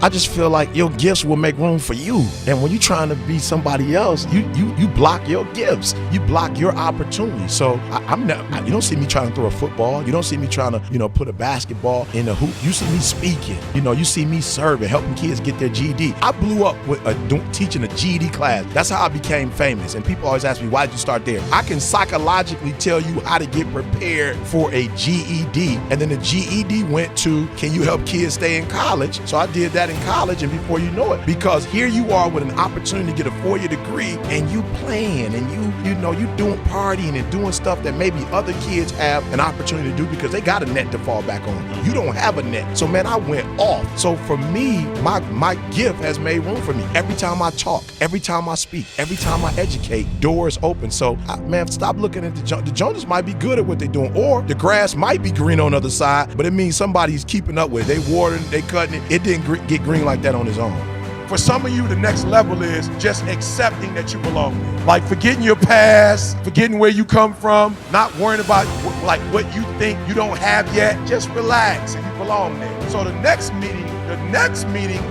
I just feel like your gifts will make room for you. And when you're trying to be somebody else, you block your gifts. You block your opportunity. So you don't see me trying to throw a football. You don't see me trying to, put a basketball in the hoop. You see me speaking. You see me serving, helping kids get their GED. I blew up with teaching a GED class. That's how I became famous. And people always ask me, why did you start there? I can psychologically tell you how to get prepared for a GED. And then the GED went to, can you help kids stay in college? So I did that in college, and before you know it, because here you are with an opportunity to get a 4-year degree, and you playing, and you doing partying and doing stuff that maybe other kids have an opportunity to do because they got a net to fall back on. You don't have a net. So man, I went off. So for me, my gift has made room for me. Every time I talk, every time I speak, every time I educate, doors open. So man, stop looking at the Joneses might be good at what they're doing, or the grass might be green on the other side, but it means somebody's keeping up with it. They watering, they cutting it. It didn't get green like that on his own. For some of you, the next level is just accepting that you belong there. Like forgetting your past, forgetting where you come from, not worrying about what you think you don't have yet. Just relax and you belong there. So the next meeting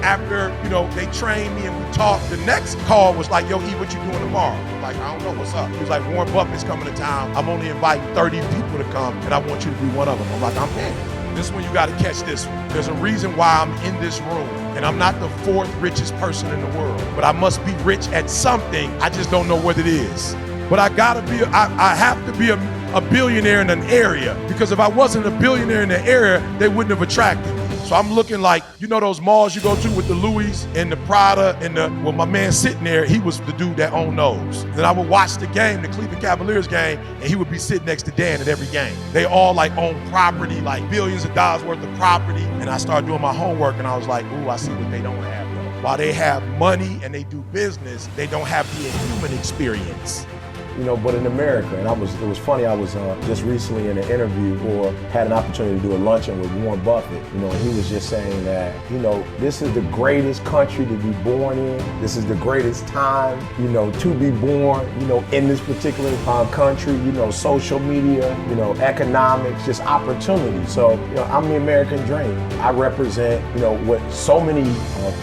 after, they trained me and we talked, the next call was like, yo, E, what you doing tomorrow? I'm like, I don't know, what's up? He was like, Warren Buffett's coming to town. I'm only inviting 30 people to come, and I want you to be one of them. I'm like, I'm in. This one, you got to catch this one. There's a reason why I'm in this room, and I'm not the 4th richest person in the world, but I must be rich at something. I just don't know what it is. But I have to be a billionaire in an area, because if I wasn't a billionaire in the area, they wouldn't have attracted me. So I'm looking like, those malls you go to with the Louis and the Prada and my man sitting there, he was the dude that owned those. Then I would watch the game, the Cleveland Cavaliers game, and he would be sitting next to Dan at every game. They all own property, billions of dollars worth of property. And I started doing my homework, and I was like, ooh, I see what they don't have though. While they have money and they do business, they don't have the human experience. But in America, and it was funny, I was just recently in an interview or had an opportunity to do a luncheon with Warren Buffett, and he was just saying that, this is the greatest country to be born in. This is the greatest time, to be born, in this particular country, social media, economics, just opportunity. So, I'm the American dream. I represent, what so many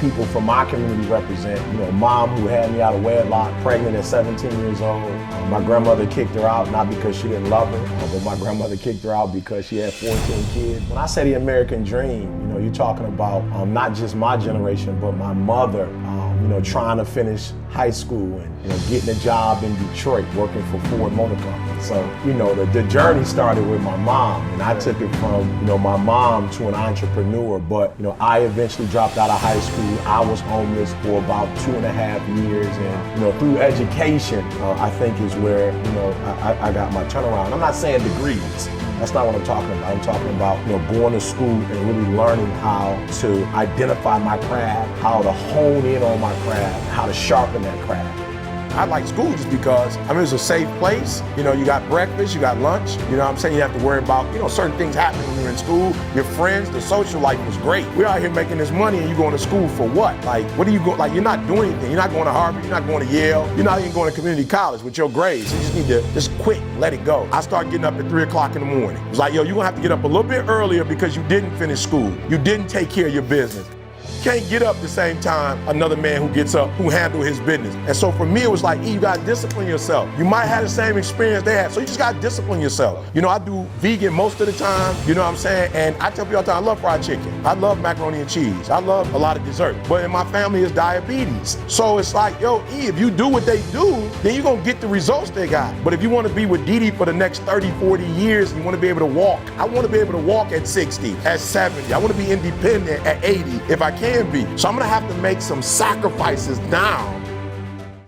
people from my community represent, mom who had me out of wedlock, pregnant at 17 years old. My grandmother kicked her out, not because she didn't love her, but my grandmother kicked her out because she had 14 kids. When I say the American dream, you're talking about not just my generation, but my mother, trying to finish high school and getting a job in Detroit, working for Ford Motor Company. So, the journey started with my mom, and I took it from, my mom to an entrepreneur. But, I eventually dropped out of high school. I was homeless for about 2.5 years, and, through education, I think is where, I got my turnaround. I'm not saying degrees. That's not what I'm talking about. I'm talking about, going to school and really learning how to identify my craft, how to hone in on my craft, how to sharpen that craft. I like school just because, it's a safe place. You got breakfast, you got lunch. You have to worry about, certain things happen when you're in school. Your friends, the social life was great. We're out here making this money and you're going to school for what? What are you going, you're not doing anything. You're not going to Harvard, you're not going to Yale, you're not even going to community college with your grades. You just need to just quit, let it go. I started getting up at 3 o'clock in the morning. It was like, yo, you're gonna have to get up a little bit earlier because you didn't finish school. You didn't take care of your business. Can't get up the same time another man who gets up, who handle his business. And so for me, it was like, you gotta discipline yourself. You might have the same experience they had, so you just gotta discipline yourself. I do vegan most of the time, and I tell people all the time, I love fried chicken. I love macaroni and cheese. I love a lot of dessert. But in my family is diabetes. So it's like, yo, if you do what they do, then you're gonna get the results they got. But if you wanna be with Didi for the next 30, 40 years, and you wanna be able to walk, I wanna be able to walk at 60, at 70. I wanna be independent at 80 if I can be. So I'm gonna have to make some sacrifices now